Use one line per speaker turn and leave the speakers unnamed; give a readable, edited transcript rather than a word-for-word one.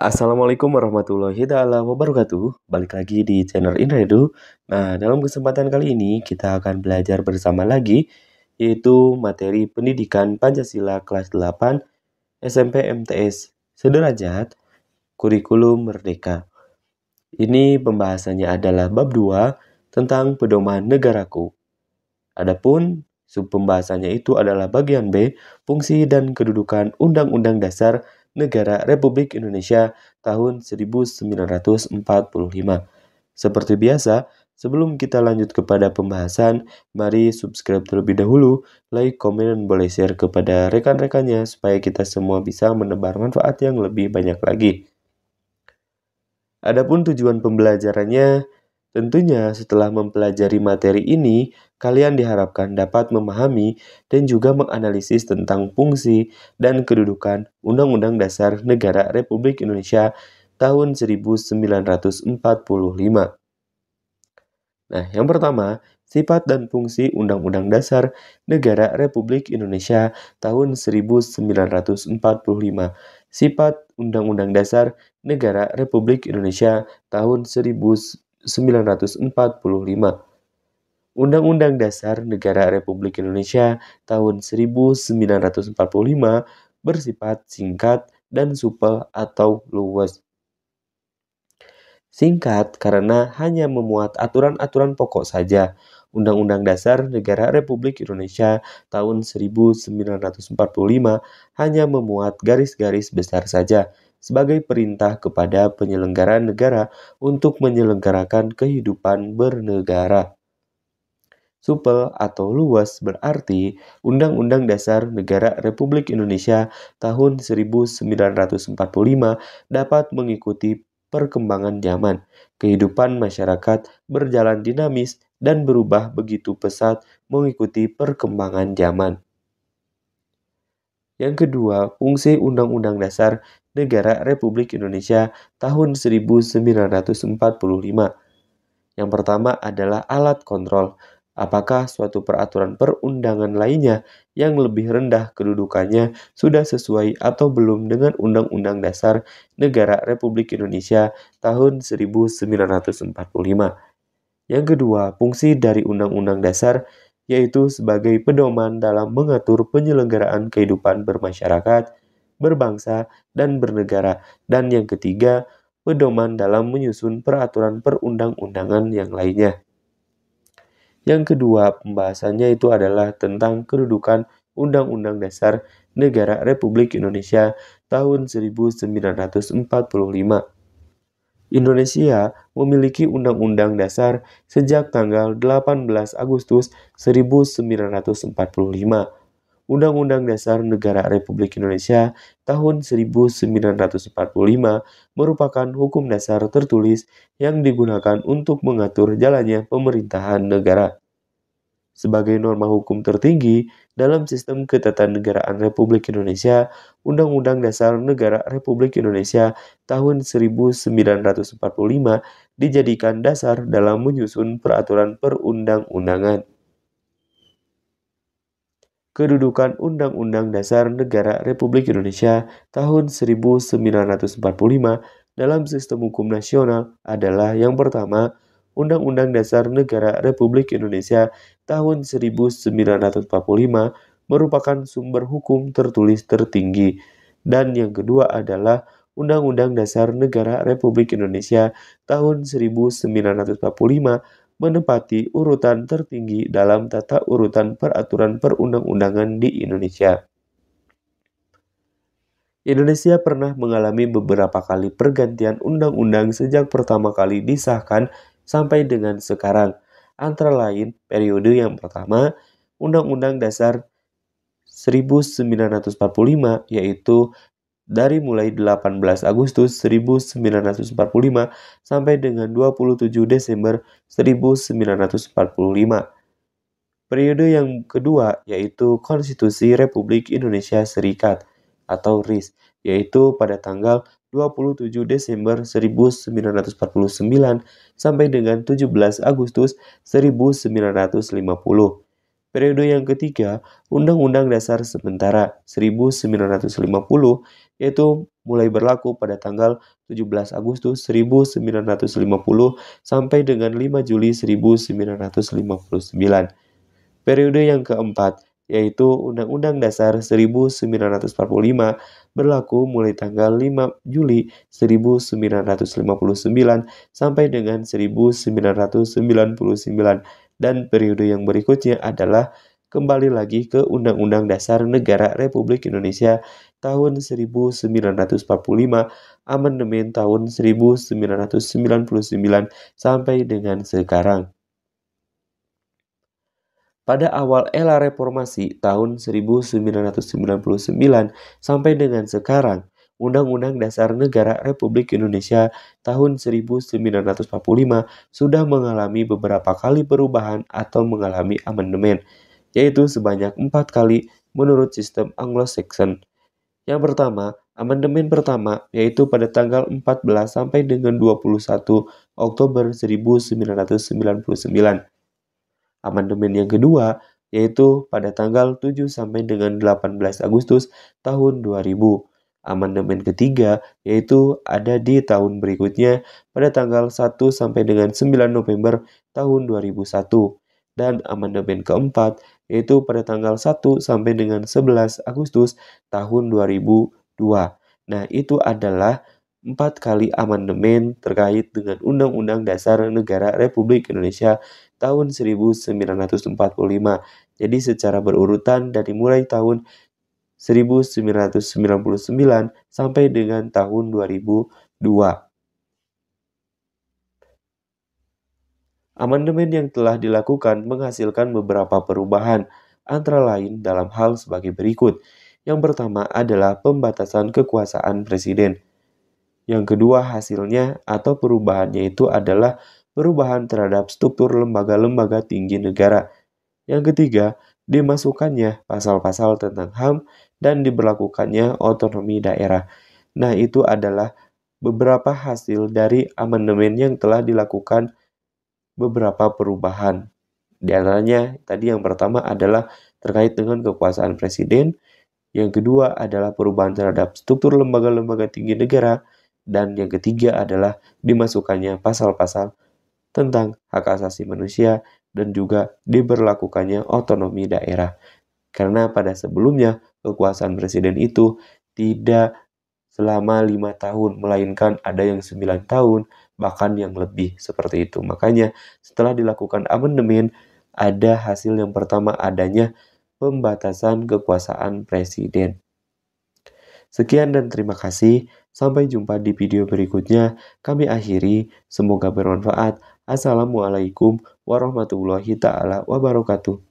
Assalamualaikum warahmatullahi taala wabarakatuh. Balik lagi di channel Inredu. Nah, dalam kesempatan kali ini kita akan belajar bersama lagi yaitu materi pendidikan Pancasila kelas 8 SMP MTS Sederajat Kurikulum Merdeka. Ini pembahasannya adalah bab 2 tentang pedoman negaraku. Adapun sub pembahasannya itu adalah bagian B, fungsi dan kedudukan Undang-Undang Dasar Negara Republik Indonesia tahun 1945. Seperti biasa, sebelum kita lanjut kepada pembahasan, mari subscribe terlebih dahulu, like, komen, dan boleh share kepada rekan-rekannya supaya kita semua bisa menebar manfaat yang lebih banyak lagi. Adapun tujuan pembelajarannya, tentunya setelah mempelajari materi ini, kalian diharapkan dapat memahami dan juga menganalisis tentang fungsi dan kedudukan Undang-Undang Dasar Negara Republik Indonesia tahun 1945. Nah, yang pertama, sifat dan fungsi Undang-Undang Dasar Negara Republik Indonesia tahun 1945. Sifat Undang-Undang Dasar Negara Republik Indonesia tahun 1945. Undang-Undang Dasar Negara Republik Indonesia tahun 1945 bersifat singkat dan supel atau luwes. Singkat karena hanya memuat aturan-aturan pokok saja. Undang-Undang Dasar Negara Republik Indonesia tahun 1945 hanya memuat garis-garis besar saja sebagai perintah kepada penyelenggara negara untuk menyelenggarakan kehidupan bernegara. Supel atau luas berarti Undang-Undang Dasar Negara Republik Indonesia tahun 1945 dapat mengikuti perkembangan zaman. Kehidupan masyarakat berjalan dinamis dan berubah begitu pesat mengikuti perkembangan zaman. Yang kedua, fungsi Undang-Undang Dasar Negara Republik Indonesia tahun 1945. Yang pertama adalah alat kontrol. Apakah suatu peraturan perundangan lainnya yang lebih rendah kedudukannya sudah sesuai atau belum dengan Undang-Undang Dasar Negara Republik Indonesia tahun 1945. Yang kedua, fungsi dari Undang-Undang Dasar yaitu sebagai pedoman dalam mengatur penyelenggaraan kehidupan bermasyarakat, berbangsa, dan bernegara. Dan yang ketiga, pedoman dalam menyusun peraturan perundang-undangan yang lainnya. Yang kedua, pembahasannya itu adalah tentang kedudukan Undang-Undang Dasar Negara Republik Indonesia tahun 1945. Indonesia memiliki Undang-Undang Dasar sejak tanggal 18 Agustus 1945. Undang-Undang Dasar Negara Republik Indonesia tahun 1945 merupakan hukum dasar tertulis yang digunakan untuk mengatur jalannya pemerintahan negara. Sebagai norma hukum tertinggi dalam sistem ketatanegaraan Republik Indonesia, Undang-Undang Dasar Negara Republik Indonesia tahun 1945 dijadikan dasar dalam menyusun peraturan perundang-undangan. Kedudukan Undang-Undang Dasar Negara Republik Indonesia tahun 1945 dalam sistem hukum nasional adalah yang pertama, Undang-Undang Dasar Negara Republik Indonesia tahun 1945 merupakan sumber hukum tertulis tertinggi. Dan yang kedua adalah Undang-Undang Dasar Negara Republik Indonesia tahun 1945 menempati urutan tertinggi dalam tata urutan peraturan perundang-undangan di Indonesia. Indonesia pernah mengalami beberapa kali pergantian undang-undang sejak pertama kali disahkan sampai dengan sekarang. Antara lain, periode yang pertama, Undang-Undang Dasar 1945 yaitu dari mulai 18 Agustus 1945 sampai dengan 27 Desember 1945. Periode yang kedua yaitu Konstitusi Republik Indonesia Serikat atau RIS, yaitu pada tanggal 27 Desember 1949 sampai dengan 17 Agustus 1950. Periode yang ketiga, Undang-Undang Dasar Sementara 1950, yaitu mulai berlaku pada tanggal 17 Agustus 1950 sampai dengan 5 Juli 1959. Periode yang keempat, yaitu Undang-Undang Dasar 1945 berlaku mulai tanggal 5 Juli 1959 sampai dengan 1999, dan periode yang berikutnya adalah kembali lagi ke Undang-Undang Dasar Negara Republik Indonesia tahun 1945, amandemen tahun 1999 sampai dengan sekarang. Pada awal era reformasi tahun 1999 sampai dengan sekarang, Undang-Undang Dasar Negara Republik Indonesia tahun 1945 sudah mengalami beberapa kali perubahan atau mengalami amandemen, yaitu sebanyak 4 kali menurut sistem Anglo-Saxon. Yang pertama, amandemen pertama yaitu pada tanggal 14 sampai dengan 21 Oktober 1999. Amandemen yang kedua yaitu pada tanggal 7 sampai dengan 18 Agustus tahun 2000. Amandemen ketiga yaitu ada di tahun berikutnya pada tanggal 1 sampai dengan 9 November tahun 2001. Dan amandemen keempat yaitu pada tanggal 1 sampai dengan 11 Agustus tahun 2002. Nah, itu adalah 4 kali amandemen terkait dengan Undang-Undang Dasar Negara Republik Indonesia tahun 1945. Jadi secara berurutan dari mulai tahun 1999 sampai dengan tahun 2002. Amandemen yang telah dilakukan menghasilkan beberapa perubahan, antara lain dalam hal sebagai berikut. Yang pertama adalah pembatasan kekuasaan presiden. Yang kedua hasilnya atau perubahannya itu adalah perubahan terhadap struktur lembaga-lembaga tinggi negara. Yang ketiga, dimasukkannya pasal-pasal tentang HAM dan diberlakukannya otonomi daerah. Nah, itu adalah beberapa hasil dari amandemen yang telah dilakukan beberapa perubahan. Di antaranya, tadi yang pertama adalah terkait dengan kekuasaan presiden, yang kedua adalah perubahan terhadap struktur lembaga-lembaga tinggi negara, dan yang ketiga adalah dimasukkannya pasal-pasal tentang hak asasi manusia dan juga diberlakukannya otonomi daerah. Karena pada sebelumnya kekuasaan presiden itu tidak selama 5 tahun, melainkan ada yang 9 tahun, bahkan yang lebih seperti itu. Makanya setelah dilakukan amandemen, ada hasil yang pertama adanya pembatasan kekuasaan presiden. Sekian dan terima kasih. Sampai jumpa di video berikutnya. Kami akhiri. Semoga bermanfaat. Assalamualaikum warahmatullahi taala wabarakatuh.